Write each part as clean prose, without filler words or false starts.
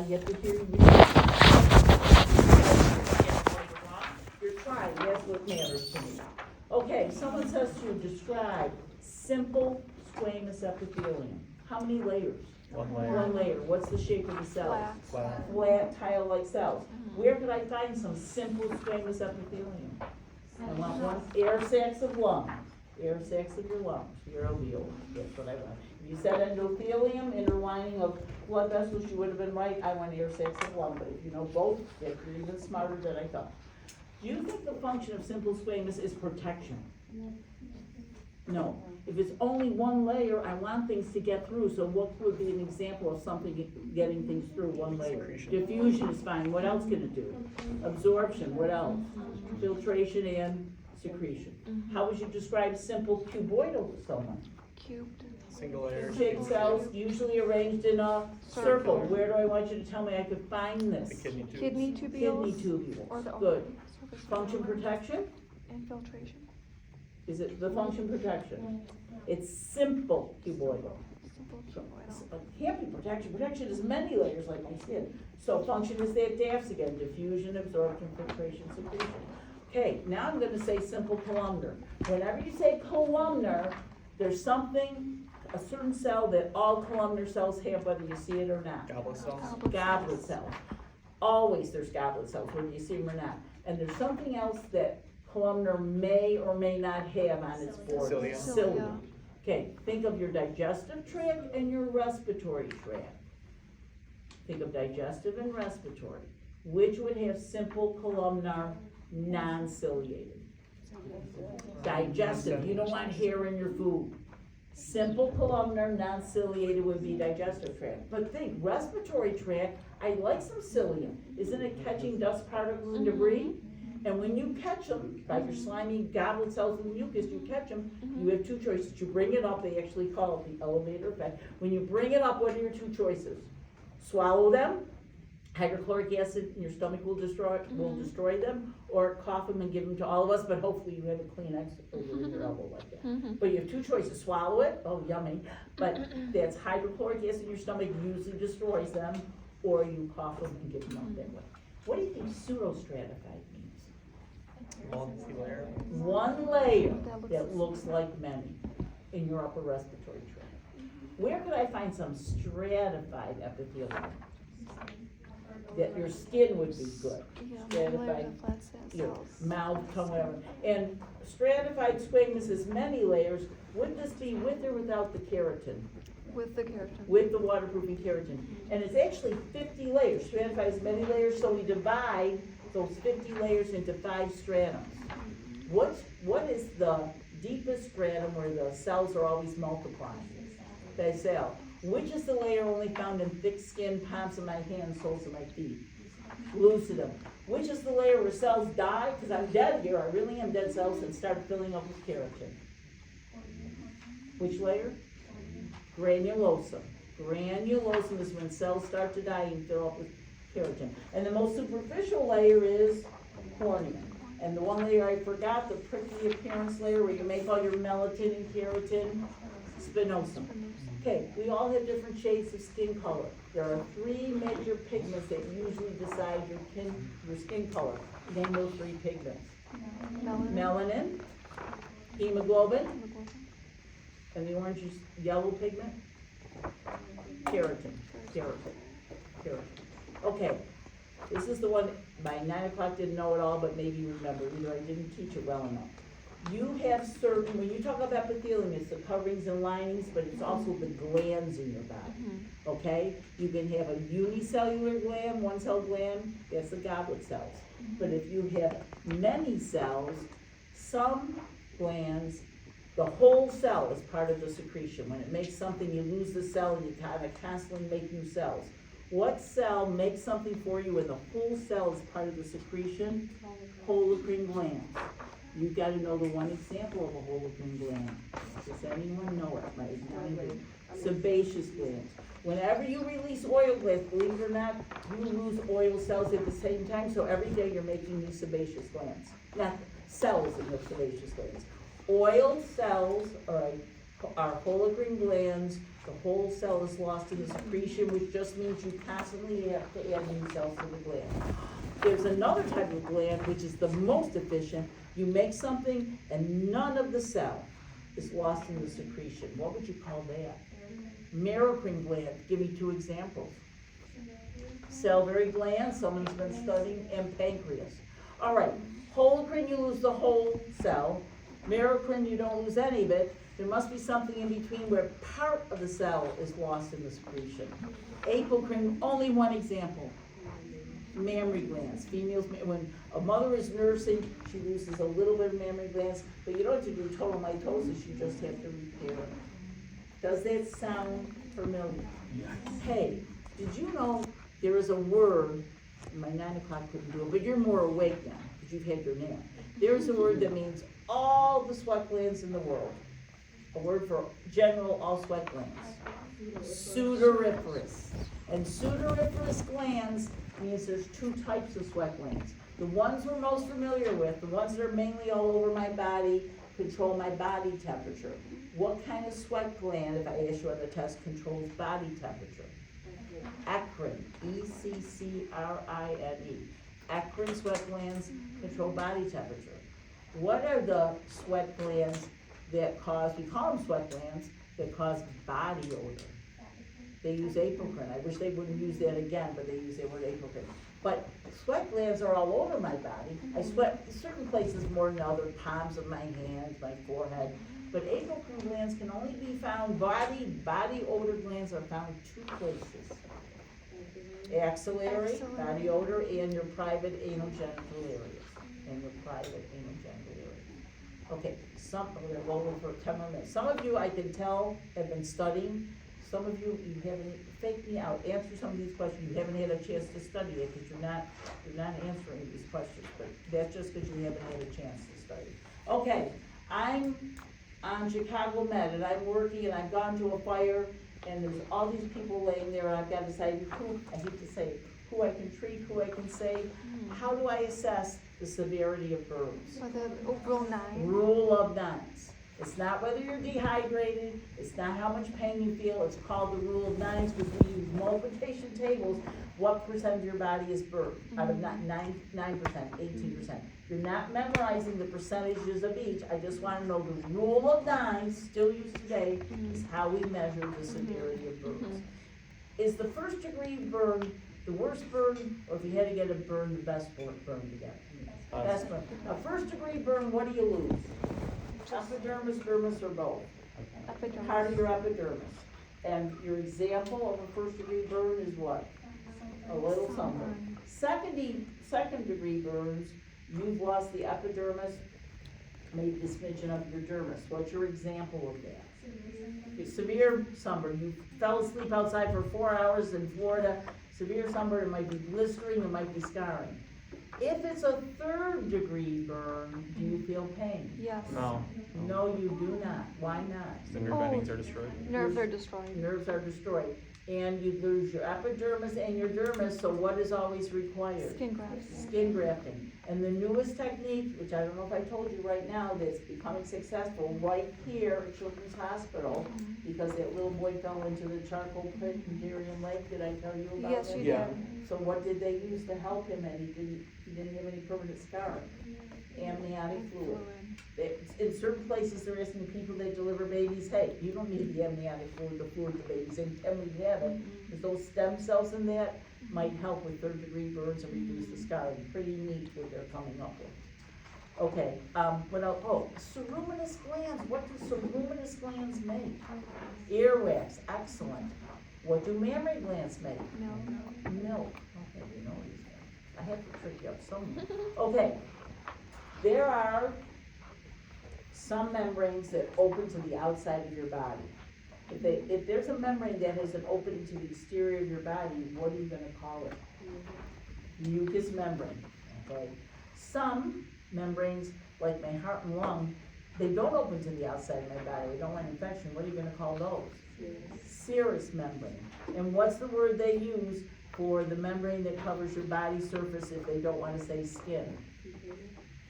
get to hear you? You're trying, that's what matters to me. Okay, someone says to describe simple squamous epithelium. How many layers? One layer. One layer. What's the shape of the cells? Flat. Flat tile-like cells. Where could I find some simple squamous epithelium? I want one, air sacs of lungs. Air sacs of your lungs, your alveoli, that's what I want. If you said endothelium, interlining of blood vessels, you would have been right, I want air sacs of lung, but if you know both, you're even smarter than I thought. Do you think the function of simple squamous is protection? No. If it's only one layer, I want things to get through, so what would be an example of something getting things through one layer? Secretion. Diffusion is fine, what else can it do? Absorption, what else? Filtration and secretion. How would you describe simple cuboidal to someone? Cubed. Single layer. Shaped cells usually arranged in a circle. Where do I want you to tell me I could find The this? kidney tubes. Kidney tubules. Kidney tubules. Or the Good. surface Function membrane. protection? Infiltration. Is it the function protection? It's simple cuboidal. Simple So, cuboidal. it can't be protection. Protection is many layers like my skin. So function is that DAFs again, diffusion, absorption, filtration, secretion. Okay, now I'm gonna say simple columnar. Whenever you say columnar, there's something, a certain cell that all columnar cells have, whether you see it or not. Goblet cells. Goblet cells. Always there's goblet cells, whether you see them or not. And there's something else that columnar may or may not have on its border. Cilia. Cilia. Okay, think of your digestive tract and your respiratory tract. Think of digestive and respiratory. Which would have simple columnar, non-ciliated? Digestive, you don't want hair in your food. Simple columnar, non-ciliated would be digestive tract. But think, respiratory tract, I like some cilia. Isn't it catching dust particles and debris? And when you catch them, by your slimy goblet cells and mucus, you catch them, you have two choices. You bring it up, they actually call it the elevator effect. When you bring it up, what are your two choices? Swallow them, hydrochloric acid in your stomach will destroy them, or cough them and give them to all of us, but hopefully you have a Kleenex over your elbow like that. But you have two choices, swallow it, oh yummy, but that's hydrochloric acid in your stomach usually destroys them, or you cough them and give them up that way. What do you think pseudostratified means? Multi-layer. One layer that looks like many in your upper respiratory tract. Where could I find some stratified epithelium? That your skin would be good. Yeah, Stratified, layers of flat your cells. mouth, tongue, whatever. And stratified squamous is many layers. Would this be with or without the keratin? With the keratin. With the waterproofing keratin. And it's actually 50 layers. Stratified is many layers, so we divide those 50 layers into 5 stratums. What is the deepest stratum where the cells are always multiplying? The cell. Which is the layer only found in thick skin, palms of my hands, soles of my feet? Lucidum. Which is the layer where cells die? Because I'm dead here, I really am dead cells, and start filling up with keratin. Which layer? Granulosum. Granulosum is when cells start to die and fill up with keratin. And the most superficial layer is cornea. And the one layer I forgot, the prickly appearance layer where you make all your melatonin and keratin, spinosum. Okay, we all have different shades of skin color. There are 3 major pigments that usually decide your skin color. Name those 3 pigments. Melanin, hemoglobin, and the orange is yellow pigment? Keratin. Okay, this is the one, by 9 o'clock didn't know it all, but maybe you remember, either I didn't teach it well enough. You have certain, when you talk about epithelium, it's the coverings and linings, but it's also the glands in your body, okay? You can have a unicellular gland, one-cell gland, that's the goblet cells. But if you have many cells, some glands, the whole cell is part of the secretion. When it makes something, you lose the cell and you kind of constantly make new cells. What cell makes something for you and the whole cell is part of the secretion? Holocrine glands. You've got to know the one example of a holocrine gland. Does anyone know it? My ignorant sebaceous glands. Whenever you release oil glands, believe it or not, you lose oil cells at the same time, so every day you're making new sebaceous glands. Not cells in the sebaceous glands. Oil cells, are holocrine glands. The whole cell is lost in the secretion, which just means you constantly have to add new cells to the gland. There's another type of gland which is the most efficient. You make something and none of the cell is lost in the secretion. What would you call that? Merocrine gland. Give me 2 examples. Salivary gland, someone's been studying, and pancreas. All right, holocrine, you lose the whole cell. Merocrine, you don't lose any of it. There must be something in between where part of the cell is lost in the secretion. Apocrine, only one example. Mammary glands. Females, when a mother is nursing, she loses a little bit of mammary glands, but you don't have to do total mitosis, you just have to repair it. Does that sound familiar? Yes. Hey, did you know there is a word, my 9 o'clock couldn't do it, but you're more awake now, because you've had your nap. There's a word that means all the sweat glands in the world. A word for general all sweat glands. Sudoriferous. And sudoriferous glands means there's 2 types of sweat glands. The ones we're most familiar with, the ones that are mainly all over my body, control my body temperature. What kind of sweat gland, if I ask you on the test, controls body temperature? Eccrine, E-C-C-R-I-N-E. Eccrine sweat glands control body temperature. What are the sweat glands that cause, we call them sweat glands, that cause body odor? They use apocrine. I wish they wouldn't use that again, but they use the word apocrine. But sweat glands are all over my body. I sweat certain places more than other, palms of my hands, my forehead. But apocrine glands can only be found, body odor glands are found 2 places. Axillary, body odor, and your private anal genital areas. And your private anal genital areas. Okay, we're gonna go over for 10 more minutes. Some of you, I can tell, have been studying. Some of you, you haven't, fake me out, answer some of these questions. You haven't had a chance to study it, because you're not answering these questions, but that's just because you haven't had a chance to study. Okay, I'm on Chicago Med, and I'm working, and I've gone to a fire, and there's all these people laying there, and I've got to decide who, I hate to say, who I can treat, who I can save. How do I assess the severity of burns? So the rule 9. Rule of 9s. It's not whether you're dehydrated, it's not how much pain you feel, it's called the rule of 9s, because we use multiplication tables. What percent of your body is burned? Out of 9%, 18%. You're not memorizing the percentages of each. I just want to know the rule of 9s, still used today, is how we measure the severity of burns. Is the 1st degree burn the worst burn, or if you had to get a burn, the best burn to get? Best burn. A 1st degree burn, what do you lose? Epidermis, dermis, or both? Epidermis. Part of your epidermis. And your example of a 1st degree burn is what? A little sunburn. Second degree burns, you've lost the epidermis, maybe a smidgen of your dermis. What's your example of that? Okay, severe sunburn, you fell asleep outside for 4 hours in Florida. Severe sunburn, it might be blistering, it might be scarring. If it's a 3rd degree burn, do you feel pain? Yes. No. No, you do not. Why not? The nerve endings are destroyed. Nerves are destroyed. Nerves are destroyed. And you lose your epidermis and your dermis, so what is always required? Skin grafts. Skin grafting. And the newest technique, which I don't know if I told you right now, that's becoming successful right here at Children's Hospital, because that little boy fell into the charcoal pit in Darien Lake. Did I tell you about that? Yes, you Yeah. did. So what did they use to help him, and he didn't have any permanent scarring? Amniotic fluid. In certain places, they're asking people that deliver babies, hey, you don't need the amniotic fluid, the fluid the baby's in, can we have it? Because those stem cells in that might help with 3rd degree burns and reduce the scarring. Pretty neat what they're coming up with. Okay, what else? Oh, ceruminous glands. What do ceruminous glands make? Earwax, excellent. What do mammary glands make? No. Milk. Okay, we know these things. I have to trick you up somewhere. Okay, there are some membranes that open to the outside of your body. If there's a membrane that has an opening to the exterior of your body, what are you gonna call it? Mucous membrane, okay? Some membranes, like my heart and lung, they don't open to the outside of my body, they don't want infection. What are you gonna call those? Serous membrane. And what's the word they use for the membrane that covers your body surface if they don't wanna say skin?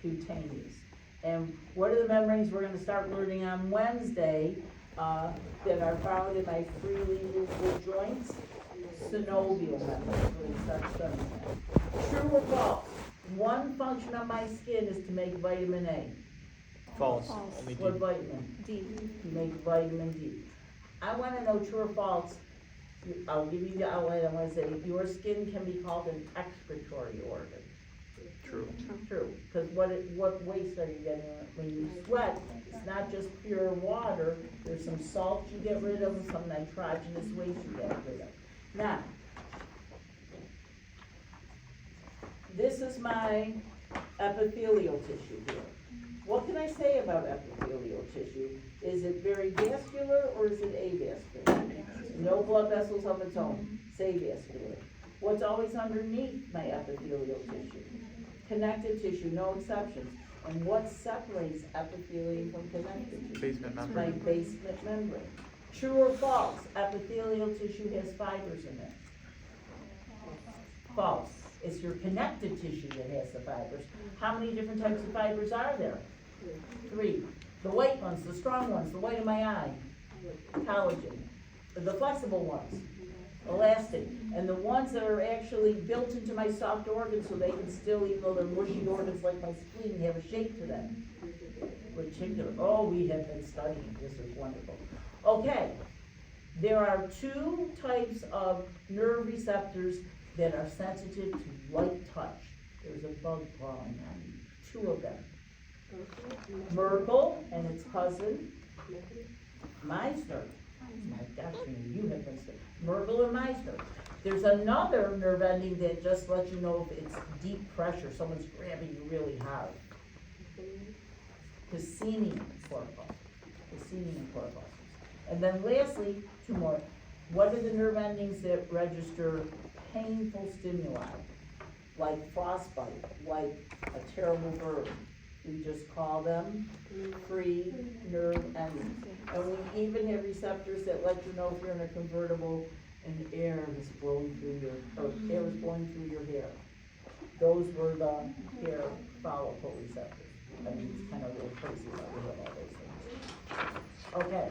Cutaneous. And what are the membranes we're gonna start learning on Wednesday? that are found in my freely movable joints, synovial members, when it starts studying that. True or false? One function of my skin is to make vitamin A. False. False. Only D. What vitamin? D. To make vitamin D. I wanna know true or false. I'll give you the outline. I wanna say, your skin can be called an excretory organ. True. True, because what waste are you getting when you sweat? It's not just pure water, there's some salt you get rid of, some nitrogenous waste you get rid of. Now, this is my epithelial tissue here. What can I say about epithelial tissue? Is it very vascular or is it avascular? No blood vessels of its own, say vascular. What's always underneath my epithelial tissue? Connective tissue, no exceptions. And what separates epithelium from connective tissue? Basement My membrane. basement membrane. True or false? Epithelial tissue has fibers in it. False. It's your connective tissue that has the fibers. How many different types of fibers are there? 3. The white ones, the strong ones, the white of my eye, collagen. The flexible ones, elastic. And the ones that are actually built into my soft organs so they can still, even though they're mushy organs like my spleen, have a shape to them. Reticular. Oh, we have been studying. This is wonderful. Okay. There are 2 types of nerve receptors that are sensitive to light touch. There's a bug crawling on me. 2 of them. Merkel and its cousin, Meissner. My gosh, you have been studying. Merkel and Meissner. There's another nerve ending that just lets you know if it's deep pressure, someone's grabbing you really hard. Pacinian corpuscles. Pacinian corpuscles. And then lastly, 2 more. What are the nerve endings that register painful stimuli? Like frostbite, like a terrible burn. We just call them free nerve endings. And we even have receptors that let you know if you're in a convertible and air is blowing through air is blowing through your hair. Those were the hair follicle receptors. I mean, it's kind of a little crazy how we have all those things. Okay,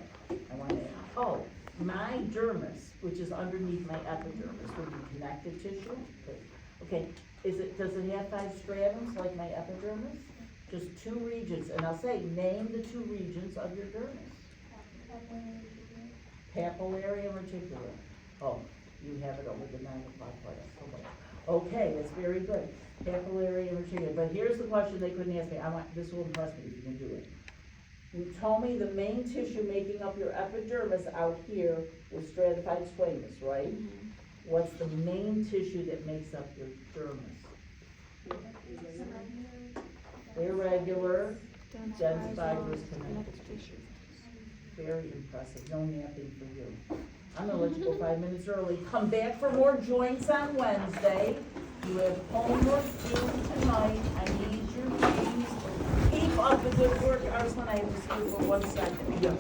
I want to, my dermis, which is underneath my epidermis, would be connective tissue. Okay, does it have 5 stratums like my epidermis? Just 2 regions, and I'll say, name the 2 regions of your dermis. Papillary and reticular. Oh, you have it over the 9 o'clock class. Okay, that's very good. Papillary and reticular. But here's the question they couldn't ask me. This will impress me if you can do it. You told me the main tissue making up your epidermis out here was stratified squamous, right? What's the main tissue that makes up your dermis? Irregular, dense fibrous connective tissue. Very impressive. No napping for you. I'm gonna let you go 5 minutes early. Come back for more joints on Wednesday. You have homework due tonight. I need your names. Keep up the good work. Arslan, I have to see you for 1 second. Yes.